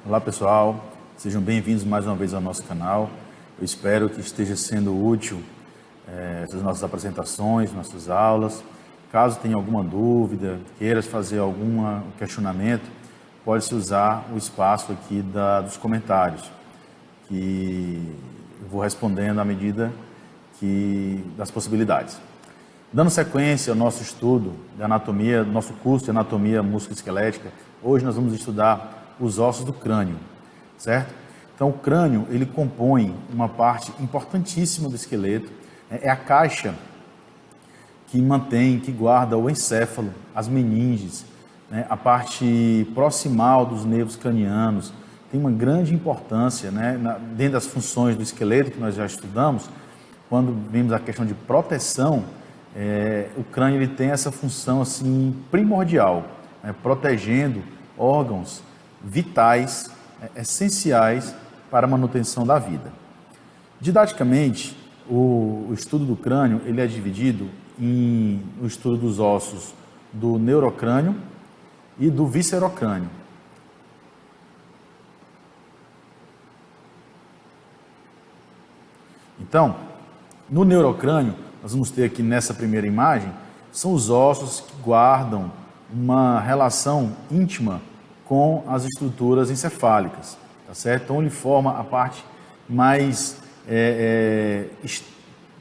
Olá pessoal, sejam bem-vindos mais uma vez ao nosso canal. Eu espero que esteja sendo útil essas nossas apresentações, nossas aulas. Caso tenha alguma dúvida, queira fazer algum questionamento, pode-se usar o espaço aqui dos comentários, que eu vou respondendo à medida das possibilidades. Dando sequência ao nosso estudo de anatomia, nosso curso de anatomia musculoesquelética, hoje nós vamos estudar os ossos do crânio, certo? Então o crânio, ele compõe uma parte importantíssima do esqueleto, é a caixa que guarda o encéfalo, as meninges, né? A parte proximal dos nervos cranianos, tem uma grande importância, né? Dentro das funções do esqueleto que nós já estudamos, quando vimos a questão de proteção, o crânio ele tem essa função assim, primordial, né? Protegendo órgãos vitais, essenciais para a manutenção da vida. Didaticamente, o estudo do crânio ele é dividido em o estudo dos ossos do neurocrânio e do viscerocrânio. Então, no neurocrânio, nós vamos ter aqui nessa primeira imagem, são os ossos que guardam uma relação íntima com as estruturas encefálicas, tá certo? Então ele forma a parte mais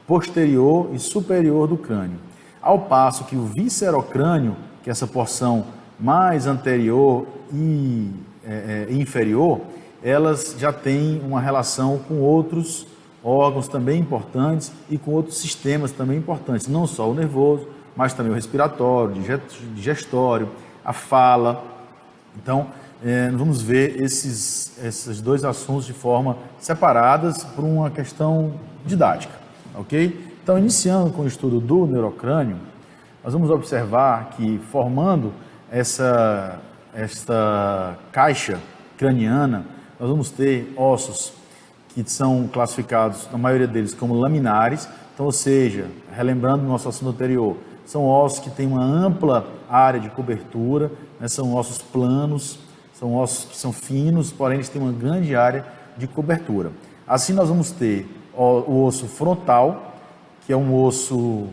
posterior e superior do crânio. Ao passo que o viscerocrânio, que é essa porção mais anterior e inferior, elas já têm uma relação com outros órgãos também importantes e com outros sistemas também importantes, não só o nervoso, mas também o respiratório, digestório, a fala. Então, nós vamos ver esses dois assuntos de forma separadas por uma questão didática, ok? Então, iniciando com o estudo do neurocrânio, nós vamos observar que formando esta caixa craniana, nós vamos ter ossos que são classificados, na maioria deles, como laminares, então, ou seja, relembrando o nosso assunto anterior, são ossos que têm uma ampla área de cobertura, né? São ossos planos, são ossos que são finos, porém eles têm uma grande área de cobertura. Assim nós vamos ter o osso frontal, que é um osso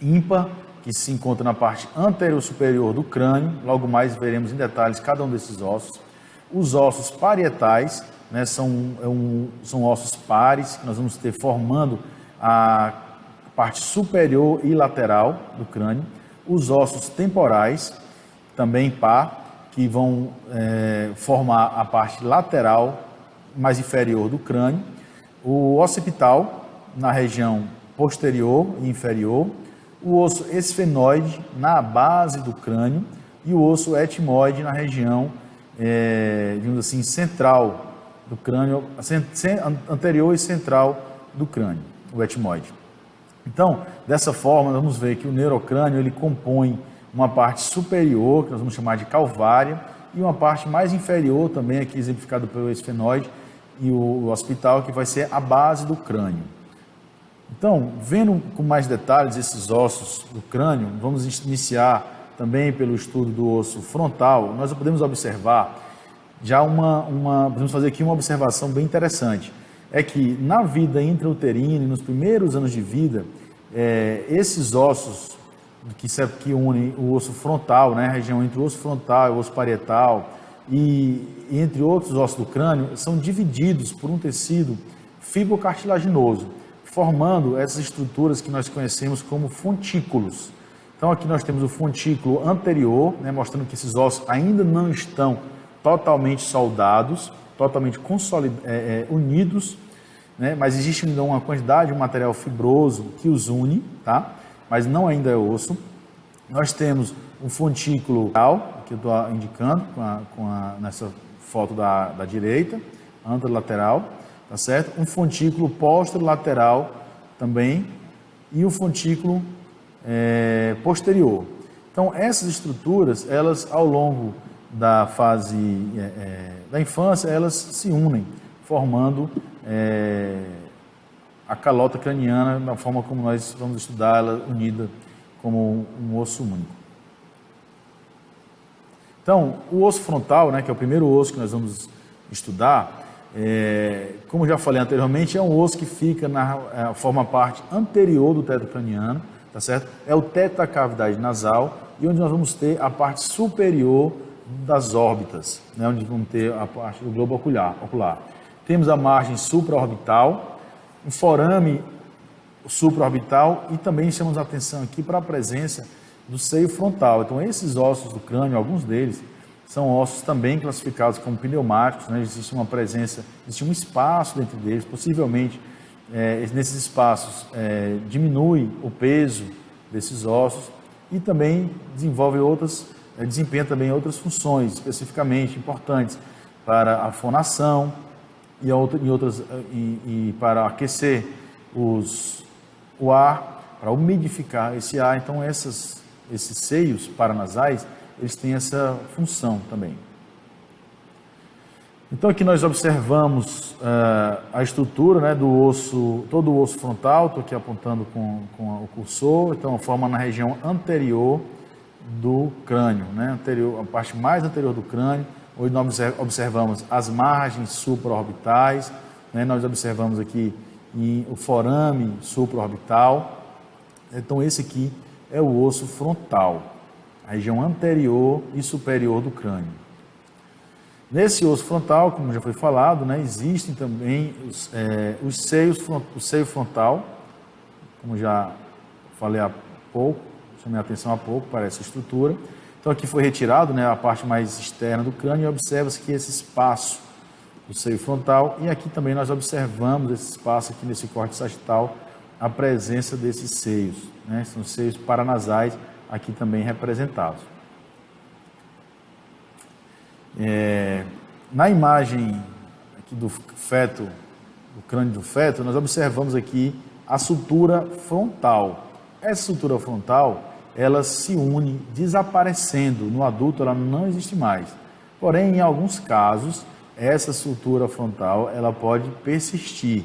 ímpar, que se encontra na parte anterior superior do crânio, logo mais veremos em detalhes cada um desses ossos. Os ossos parietais, né, são ossos pares, que nós vamos ter formando a parte superior e lateral do crânio. Os ossos temporais, também par, que vão formar a parte lateral mais inferior do crânio. O occipital, na região posterior e inferior. O osso esfenoide, na base do crânio. E o osso etmoide, na região, digamos assim, central do crânio, anterior e central do crânio, o etmoide. Então, dessa forma, vamos ver que o neurocrânio ele compõe uma parte superior, que nós vamos chamar de calvária, e uma parte mais inferior, também aqui exemplificado pelo esfenoide, e o occipital, que vai ser a base do crânio. Então, vendo com mais detalhes esses ossos do crânio, vamos iniciar também pelo estudo do osso frontal. Nós podemos observar já podemos fazer aqui uma observação bem interessante, é que na vida intrauterina e nos primeiros anos de vida, esses ossos que unem o osso frontal, né, a região entre o osso frontal e o osso parietal, e entre outros ossos do crânio, são divididos por um tecido fibrocartilaginoso, formando essas estruturas que nós conhecemos como fontículos. Então aqui nós temos o fontículo anterior, né, mostrando que esses ossos ainda não estão totalmente soldados, totalmente unidos, né? Mas existe ainda uma quantidade de material fibroso que os une, tá? Mas não ainda é osso. Nós temos um fontículo lateral, que eu estou indicando nessa foto da direita, anterolateral, tá certo? Um fontículo posterolateral também e o fontículo posterior. Então, essas estruturas, elas ao longo da fase da infância, elas se unem, formando a calota craniana, da forma como nós vamos estudar ela unida como um osso único. Então, o osso frontal, né, que é o primeiro osso que nós vamos estudar, como já falei anteriormente, é um osso que fica forma parte anterior do teto craniano, tá certo? É o teto da cavidade nasal e onde nós vamos ter a parte superior das órbitas, né, onde vamos ter a parte do globo ocular. Temos a margem supraorbital, um forame supraorbital e também chamamos a atenção aqui para a presença do seio frontal. Então, esses ossos do crânio, alguns deles, são ossos também classificados como pneumáticos, né? Existe uma presença, existe um espaço dentro deles, possivelmente nesses espaços diminui o peso desses ossos e também desempenha também outras funções especificamente importantes para a fonação e para aquecer o ar, para umidificar esse ar. Então, esses seios paranasais, eles têm essa função também. Então, aqui nós observamos a estrutura, né, do osso, todo o osso frontal. Estou aqui apontando com o cursor. Então, forma na região anterior do crânio, né, a parte mais anterior do crânio, onde nós observamos as margens supraorbitais, né, nós observamos aqui o forame supraorbital. Então, esse aqui é o osso frontal, a região anterior e superior do crânio. Nesse osso frontal, como já foi falado, né, existem também o seio frontal, como já falei há pouco, chamei a atenção há pouco para essa estrutura. Então, aqui foi retirado, né, a parte mais externa do crânio e observa-se que esse espaço do seio frontal, e aqui também nós observamos esse espaço aqui nesse corte sagital, a presença desses seios, né, são seios paranasais aqui também representados. Na imagem aqui do feto, do crânio do feto, nós observamos aqui a sutura frontal. Essa sutura frontal, ela se une desaparecendo. No adulto, ela não existe mais. Porém, em alguns casos, essa sutura frontal, ela pode persistir,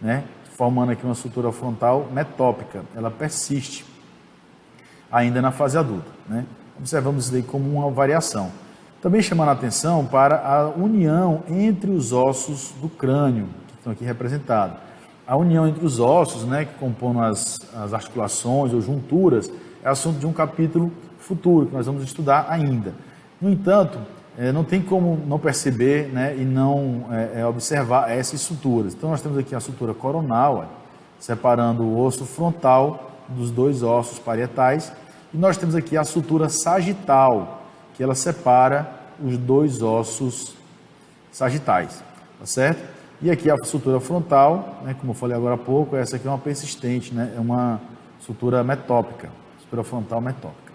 né, formando aqui uma sutura frontal metópica. Ela persiste ainda na fase adulta, né? Observamos isso daí como uma variação. Também chamando a atenção para a união entre os ossos do crânio, que estão aqui representados. A união entre os ossos, né, que compõem as articulações ou junturas, é assunto de um capítulo futuro, que nós vamos estudar ainda. No entanto, não tem como não perceber, né, e não observar essas suturas. Então, nós temos aqui a sutura coronal, separando o osso frontal dos dois ossos parietais, e nós temos aqui a sutura sagital, que ela separa os dois ossos sagitais, tá certo? E aqui a sutura frontal, né, como eu falei agora há pouco, essa aqui é uma persistente, né, é uma sutura metópica, sutura frontal metópica.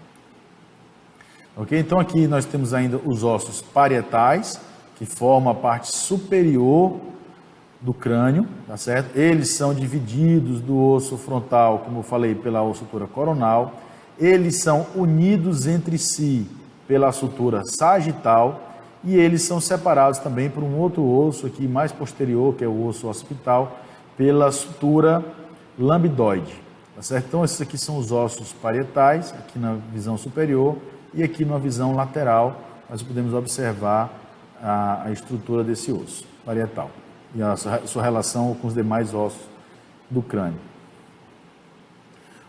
Ok? Então aqui nós temos ainda os ossos parietais, que formam a parte superior do crânio, tá certo? Eles são divididos do osso frontal, como eu falei, pela sutura coronal. Eles são unidos entre si pela sutura sagital e eles são separados também por um outro osso aqui mais posterior, que é o osso occipital, pela sutura lambidoide, tá certo? Então esses aqui são os ossos parietais, aqui na visão superior, e aqui na visão lateral nós podemos observar a estrutura desse osso parietal e a sua relação com os demais ossos do crânio.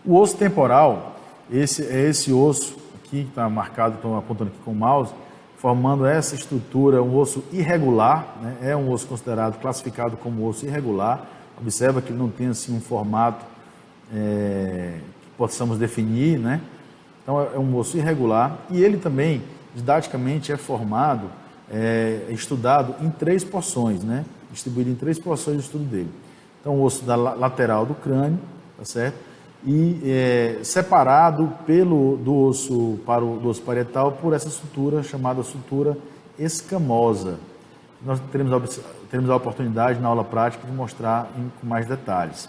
O osso temporal, esse osso aqui, que está marcado, estou apontando aqui com o mouse, formando essa estrutura, um osso irregular, né? É um osso considerado, classificado como osso irregular. Observa que ele não tem assim um formato que possamos definir, né? Então é um osso irregular e ele também, didaticamente, é formado, estudado em 3 porções, né? Distribuído em 3 porções do estudo dele. Então o osso da lateral do crânio, tá certo? E separado do osso parietal por essa sutura chamada sutura escamosa. Nós teremos a oportunidade na aula prática de mostrar com mais detalhes.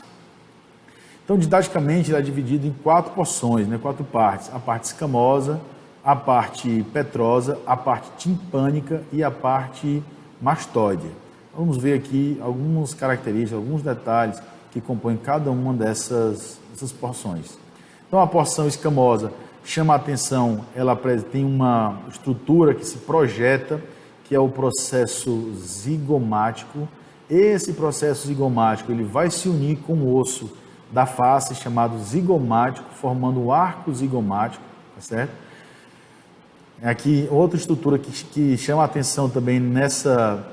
Então, didaticamente, ele é dividido em 4 porções, né, 4 partes. A parte escamosa, a parte petrosa, a parte timpânica e a parte mastoide. Vamos ver aqui algumas características, alguns detalhes que compõem cada uma dessas porções. Então, a porção escamosa chama a atenção, ela tem uma estrutura que se projeta, que é o processo zigomático. Esse processo zigomático ele vai se unir com o osso da face, chamado zigomático, formando o arco zigomático, tá certo? Aqui, outra estrutura que chama a atenção também nessa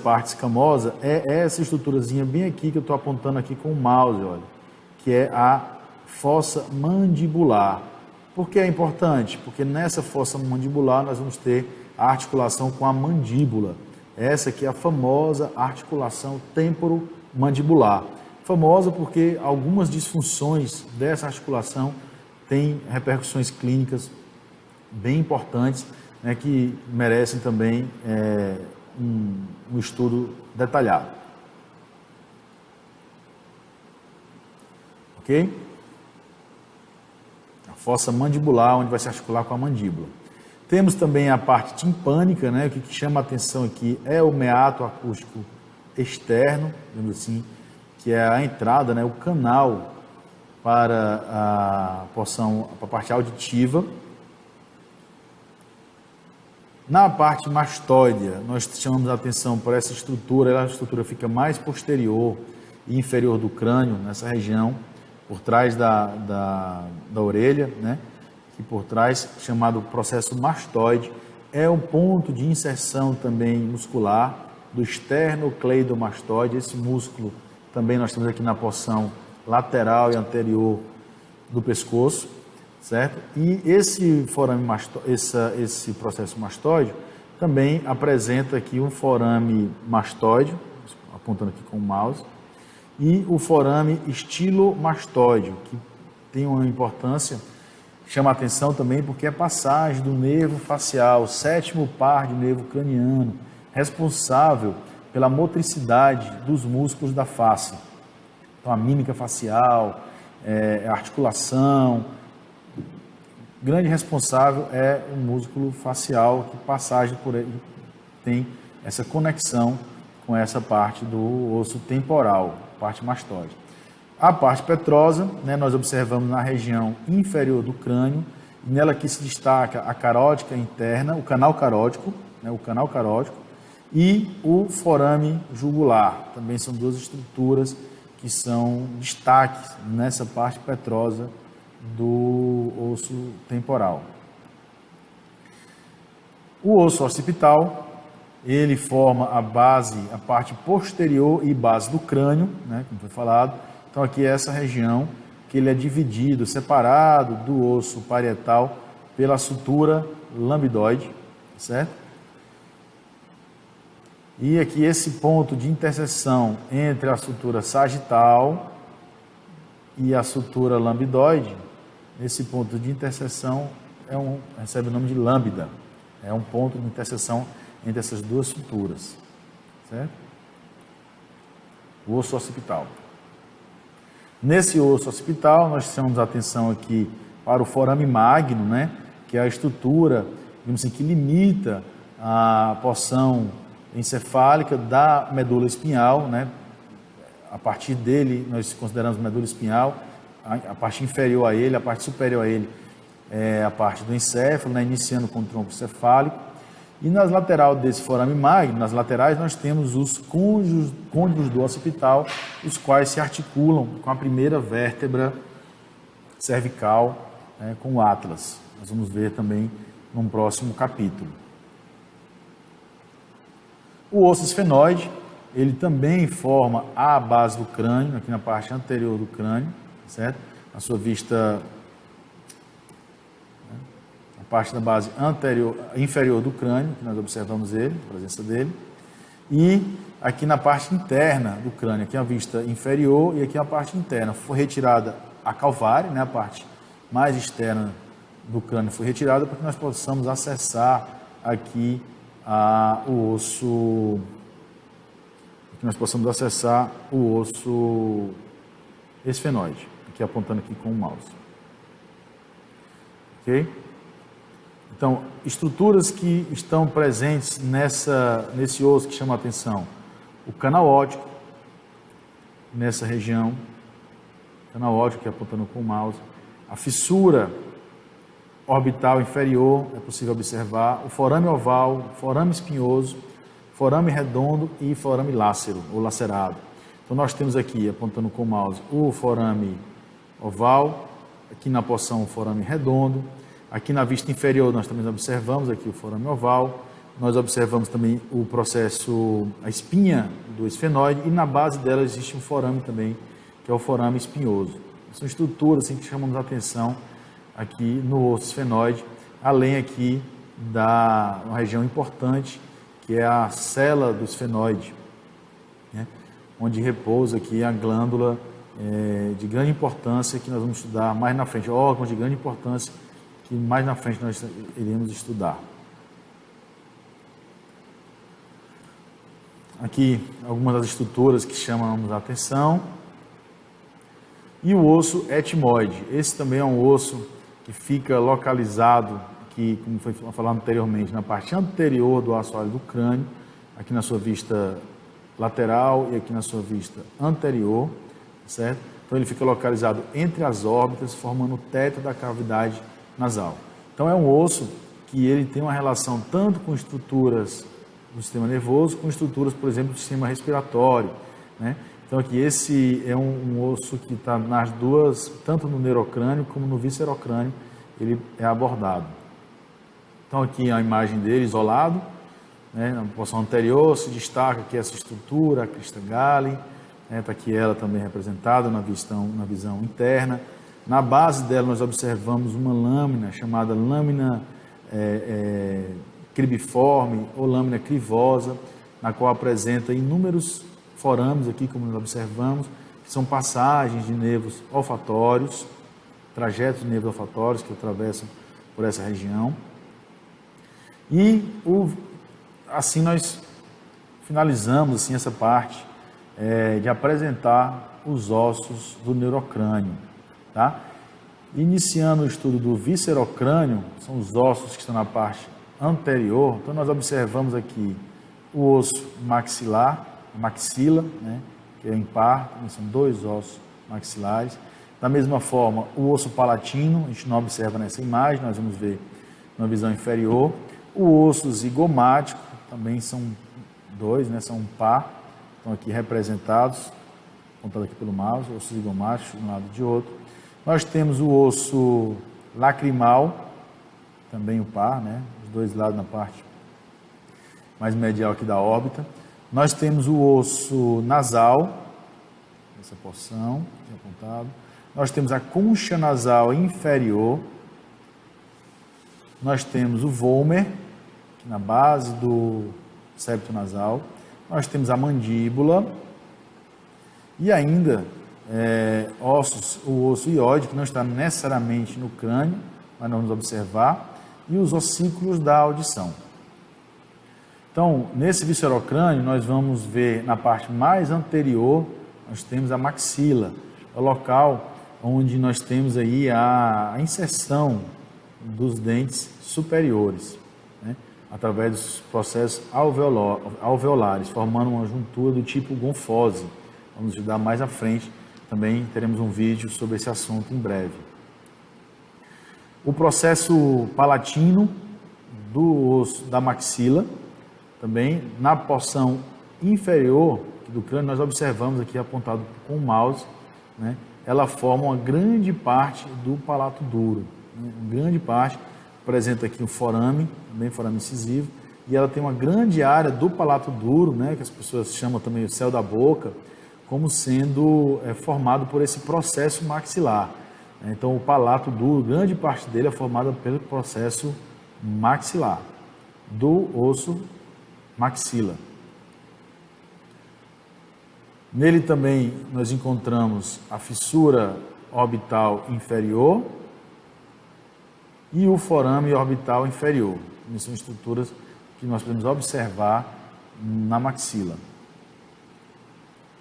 parte escamosa é essa estruturazinha bem aqui que eu estou apontando aqui com o mouse, olha, que é a fossa mandibular. Por que é importante? Porque nessa fossa mandibular nós vamos ter a articulação com a mandíbula. Essa aqui é a famosa articulação temporomandibular. Famosa porque algumas disfunções dessa articulação têm repercussões clínicas bem importantes, né, que merecem também um estudo detalhado. Ok? A fossa mandibular, onde vai se articular com a mandíbula. Temos também a parte timpânica, né? O que chama a atenção aqui é o meato acústico externo, digamos assim, que é a entrada, né? O canal para a porção, para a parte auditiva. Na parte mastoidea, nós chamamos a atenção por essa estrutura, a estrutura fica mais posterior e inferior do crânio, nessa região, por trás da orelha, né? Que por trás, chamado processo mastoide, é um ponto de inserção também muscular do esternocleidomastoide. Esse músculo também nós temos aqui na porção lateral e anterior do pescoço, certo? E esse forame esse processo mastoide também apresenta aqui um forame mastoide, apontando aqui com o mouse, e o forame estilomastoide, que tem uma importância. Chama a atenção também porque é a passagem do nervo facial, o sétimo par de nervo craniano, responsável pela motricidade dos músculos da face. Então, a mímica facial, a articulação, grande responsável é o músculo facial, que passagem por ele tem essa conexão com essa parte do osso temporal, parte mastoide. A parte petrosa, né, nós observamos na região inferior do crânio, e nela aqui se destaca a carótica interna, o canal carótico, né, e o forame jugular. Também são duas estruturas que são destaques nessa parte petrosa do osso temporal. O osso occipital, ele forma a base, a parte posterior e base do crânio, né, como foi falado. Então aqui é essa região que ele é dividido, separado do osso parietal pela sutura lambidoide, certo? E aqui esse ponto de interseção entre a sutura sagital e a sutura lambidoide, esse ponto de interseção recebe o nome de lambda. É um ponto de interseção entre essas duas suturas, certo? O osso occipital. Nesse osso occipital, nós chamamos a atenção aqui para o forame magno, né, que é a estrutura, digamos assim, que limita a porção encefálica da medula espinhal, né? A partir dele, nós consideramos medula espinhal, a parte inferior a ele, a parte superior a ele é a parte do encéfalo, né, iniciando com o tronco cefálico. E nas laterais desse forame magno, nas laterais, nós temos os côndilos do occipital, os quais se articulam com a primeira vértebra cervical, né, com o atlas. Nós vamos ver também num próximo capítulo. O osso esfenoide, ele também forma a base do crânio, aqui na parte anterior do crânio, certo? A sua vista, a parte da base inferior do crânio, que nós observamos ele, a presença dele, e aqui na parte interna do crânio, aqui a vista inferior e aqui a parte interna. Foi retirada a calvária, né, a parte mais externa do crânio foi retirada para que nós possamos acessar aqui o osso, esfenoide, aqui apontando aqui com o mouse. Ok? Então, estruturas que estão presentes nesse osso que chama a atenção. O canal óptico, nessa região, canal óptico, aqui apontando com o mouse. a fissura orbital inferior, é possível observar, o forame oval, forame espinhoso, forame redondo e forame lácero, ou lacerado. Então nós temos aqui, apontando com o mouse, o forame oval, aqui na porção o forame redondo, aqui na vista inferior nós também observamos aqui o forame oval, nós observamos também o processo, a espinha do esfenoide, e na base dela existe um forame também, que é o forame espinhoso. São estruturas assim, que chamamos a atenção aqui no osso esfenoide, além aqui da uma região importante, que é a cela do esfenoide, né? Onde repousa aqui a glândula de grande importância, que nós vamos estudar mais na frente, órgãos de grande importância, que mais na frente nós iremos estudar. Aqui algumas das estruturas que chamamos a atenção. E o osso etmoide. Esse também é um osso que fica localizado, que, como foi falado anteriormente, na parte anterior do assoalho do crânio, aqui na sua vista lateral e aqui na sua vista anterior, certo? Então ele fica localizado entre as órbitas, formando o teto da cavidade nasal. Então é um osso que ele tem uma relação tanto com estruturas do sistema nervoso, com estruturas, por exemplo, do sistema respiratório, né? Então aqui esse é um osso que está nas duas, tanto no neurocrânio como no viscerocrânio, ele é abordado. Então aqui a imagem dele isolado, né? Na porção anterior se destaca aqui essa estrutura, a crista Galli, está aqui ela também representada na visão interna. Na base dela nós observamos uma lâmina chamada lâmina cribiforme ou lâmina crivosa, na qual apresenta inúmeros forames aqui, como nós observamos, que são passagens de nervos olfatórios, trajetos de nervos olfatórios que atravessam por essa região. E assim nós finalizamos assim, essa parte de apresentar os ossos do neurocrânio, tá? Iniciando o estudo do viscerocrânio, são os ossos que estão na parte anterior. Então nós observamos aqui o osso maxilar, a maxila, né, que é impar, são dois ossos maxilares. Da mesma forma, o osso palatino, a gente não observa nessa imagem, nós vamos ver na visão inferior. O osso zigomático, também são dois, né, são um par, estão aqui representados, apontado aqui pelo mouse, osso zigomático de um lado e de outro. Nós temos o osso lacrimal, também o par, né, os dois lados na parte mais medial aqui da órbita. Nós temos o osso nasal, essa porção, apontado. Nós temos a concha nasal inferior. Nós temos o vomer, na base do septo nasal. Nós temos a mandíbula. E ainda o osso ióide, que não está necessariamente no crânio, mas nós vamos observar. E os ossículos da audição. Então, nesse viscerocrânio, nós vamos ver na parte mais anterior, nós temos a maxila, o local onde nós temos aí a inserção dos dentes superiores, né, através dos processos alveolares, formando uma juntura do tipo gonfose. Vamos estudar mais à frente, também teremos um vídeo sobre esse assunto em breve. O processo palatino do osso da maxila, também na porção inferior do crânio, nós observamos aqui apontado com o mouse, né, ela forma uma grande parte do palato duro, né, uma grande parte, apresenta aqui o forame, também forame incisivo, e ela tem uma grande área do palato duro, né, que as pessoas chamam também o céu da boca, como sendo formado por esse processo maxilar. Então o palato duro, grande parte dele é formada pelo processo maxilar, do osso maxila. Nele também nós encontramos a fissura orbital inferior e o forame orbital inferior. São estruturas que nós podemos observar na maxila.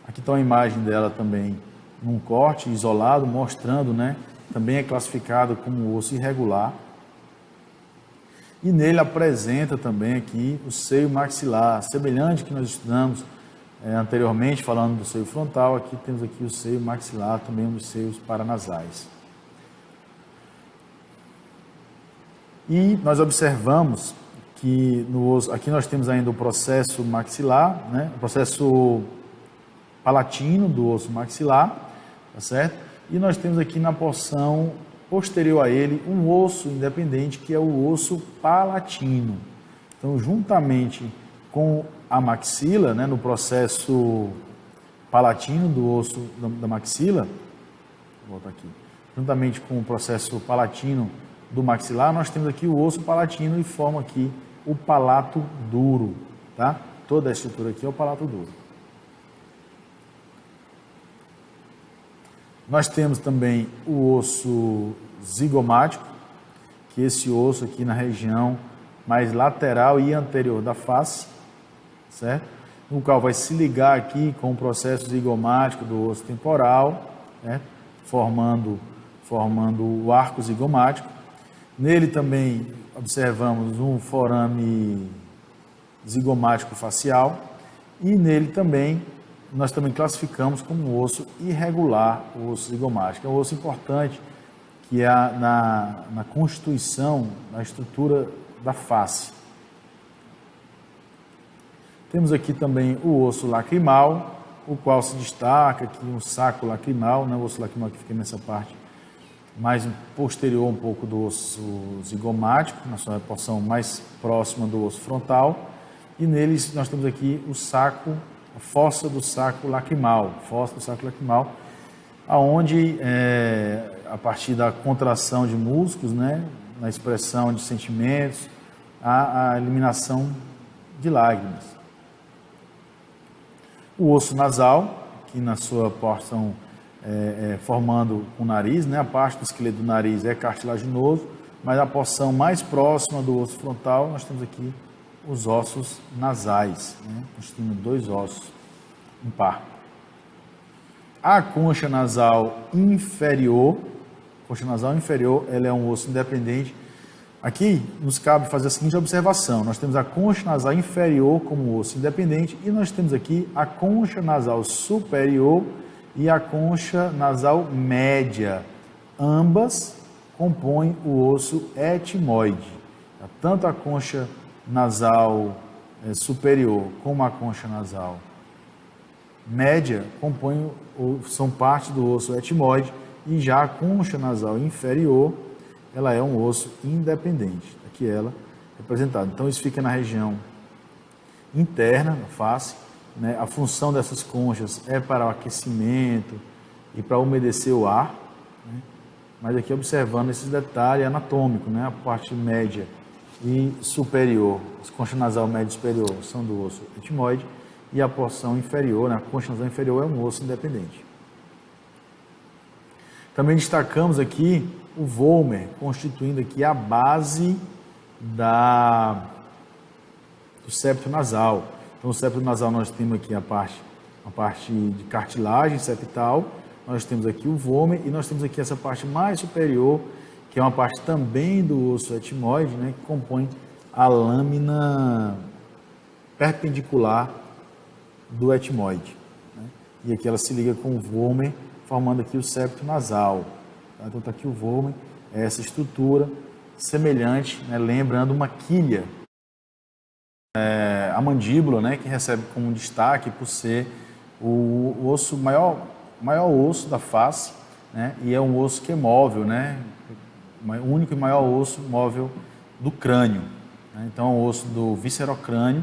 Aqui está uma imagem dela também num corte isolado, mostrando, né, também é classificado como osso irregular. E nele apresenta também aqui o seio maxilar, semelhante que nós estudamos anteriormente, falando do seio frontal. Aqui temos aqui o seio maxilar, também um dos seios paranasais. E nós observamos que no osso, aqui nós temos ainda o processo maxilar, né? O processo palatino do osso maxilar, tá certo? E nós temos aqui na porção posterior a ele um osso independente, que é o osso palatino. Então, juntamente com a maxila, né, no processo palatino do osso da maxila, vou voltar aqui, juntamente com o processo palatino do maxilar, nós temos aqui o osso palatino e forma aqui o palato duro, tá? Toda a estrutura aqui é o palato duro. Nós temos também o osso zigomático, que é esse osso aqui na região mais lateral e anterior da face, certo? No qual vai se ligar aqui com o processo zigomático do osso temporal, né? formando o arco zigomático. Nele também observamos um forame zigomático facial e nele também nós também classificamos como osso irregular o osso zigomático. É um osso importante que é na constituição, na estrutura da face. Temos aqui também o osso lacrimal, o qual se destaca aqui um saco lacrimal, né? O osso lacrimal que fica nessa parte mais posterior um pouco do osso zigomático, na sua porção mais próxima do osso frontal. E neles nós temos aqui o saco, a fossa do saco lacrimal, aonde a partir da contração de músculos, né, na expressão de sentimentos, a eliminação de lágrimas. O osso nasal, que na sua porção formando o nariz, né, a parte do esqueleto do nariz é cartilaginoso, mas a porção mais próxima do osso frontal, nós temos aqui os ossos nasais, né, constituindo 2 ossos, um par. A concha nasal inferior, ela é um osso independente. Aqui nos cabe fazer a seguinte observação: nós temos a concha nasal inferior como osso independente e nós temos aqui a concha nasal superior e a concha nasal média. Ambas compõem o osso etmoide. Tanto a concha nasal superior como a concha nasal média são parte do osso etmoide, e já a concha nasal inferior, ela é um osso independente. Aqui ela é representada. Então isso fica na região interna, na face, né? A função dessas conchas é para o aquecimento e para umedecer o ar, né? Mas aqui observando esses detalhes anatômicos, né? A parte média e superior, as conchas nasal média e superior são do osso etmoide, e a porção inferior, né, a concha nasal inferior, é um osso independente. Também destacamos aqui o vômer, constituindo aqui a base do septo nasal. Então, o septo nasal nós temos aqui a parte de cartilagem septal, nós temos aqui o vômer e nós temos aqui essa parte mais superior, que é uma parte também do osso etmoide, né, que compõe a lâmina perpendicular do etmoide, né? E aqui ela se liga com o vômer, formando aqui o septo nasal. Tá? Então está aqui o vômer, é essa estrutura semelhante, né, lembrando uma quilha. A mandíbula, né, que recebe como destaque por ser o osso maior osso da face, né, e é um osso que é móvel, né, o único e maior osso móvel do crânio, né? Então é o osso do viscerocrânio,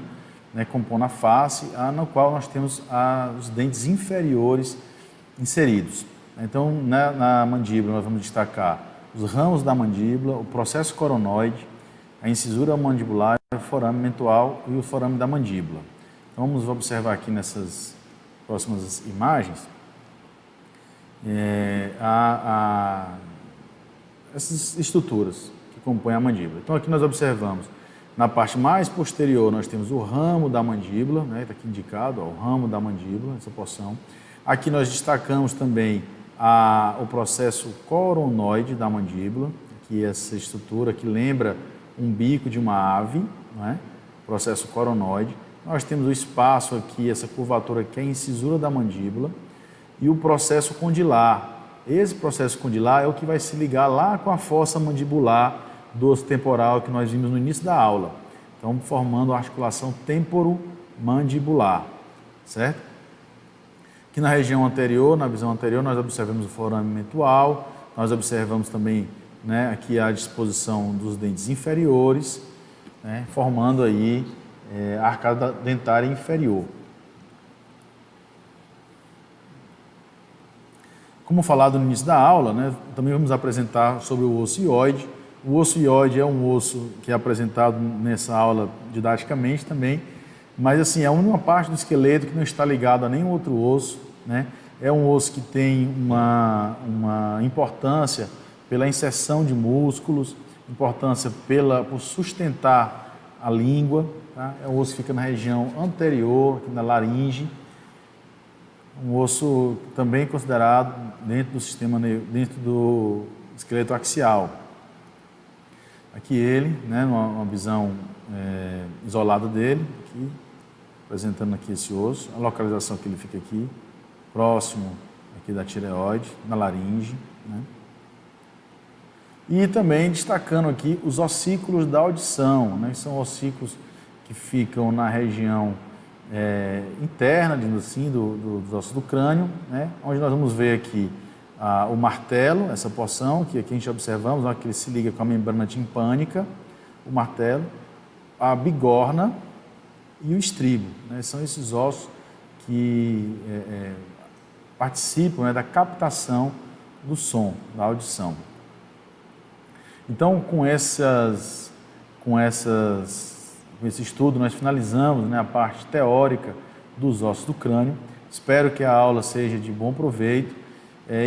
né, compõe a face, no qual nós temos os dentes inferiores inseridos. Então, na mandíbula, nós vamos destacar os ramos da mandíbula, o processo coronoide, a incisura mandibular, o forame mentual e o forame da mandíbula. Então, vamos observar aqui nessas próximas imagens essas estruturas que compõem a mandíbula. Então, aqui nós observamos na parte mais posterior, nós temos o ramo da mandíbula, né? Está aqui indicado, ó, o ramo da mandíbula, essa porção. Aqui nós destacamos também o processo coronoide da mandíbula, que é essa estrutura que lembra um bico de uma ave, né? Processo coronoide. Nós temos o espaço aqui, essa curvatura que é a incisura da mandíbula, e o processo condilar. Esse processo condilar é o que vai se ligar lá com a fossa mandibular, do osso temporal que nós vimos no início da aula. Então, formando a articulação temporomandibular, certo? Aqui na região anterior, na visão anterior, nós observamos o forame mentual, nós observamos também, né, aqui a disposição dos dentes inferiores, né, formando aí a arcada dentária inferior. Como falado no início da aula, né, também vamos apresentar sobre o osso ióide. O osso ióide é um osso que é apresentado nessa aula didaticamente também, mas assim, é uma parte do esqueleto que não está ligado a nenhum outro osso, né? É um osso que tem uma importância pela inserção de músculos, importância por sustentar a língua, tá? É um osso que fica na região anterior, aqui na laringe, um osso também considerado dentro do sistema, dentro do esqueleto axial. Aqui ele, né, uma visão isolada dele, aqui, apresentando aqui esse osso, a localização que ele fica aqui, próximo aqui da tireoide, na laringe, né? E também destacando aqui os ossículos da audição, né? São ossículos que ficam na região interna, assim, dos ossos do crânio, né? Onde nós vamos ver aqui o martelo, essa porção, que aqui a gente observamos, que ele se liga com a membrana timpânica, o martelo, a bigorna e o estribo, né? São esses ossos que participam, né, da captação do som, da audição. Então, com esse estudo, nós finalizamos, né, a parte teórica dos ossos do crânio. Espero que a aula seja de bom proveito.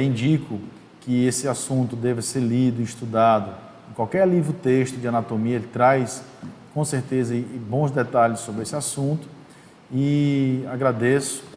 Indico que esse assunto deve ser lido e estudado em qualquer livro-texto de anatomia. Ele traz, com certeza, bons detalhes sobre esse assunto. E agradeço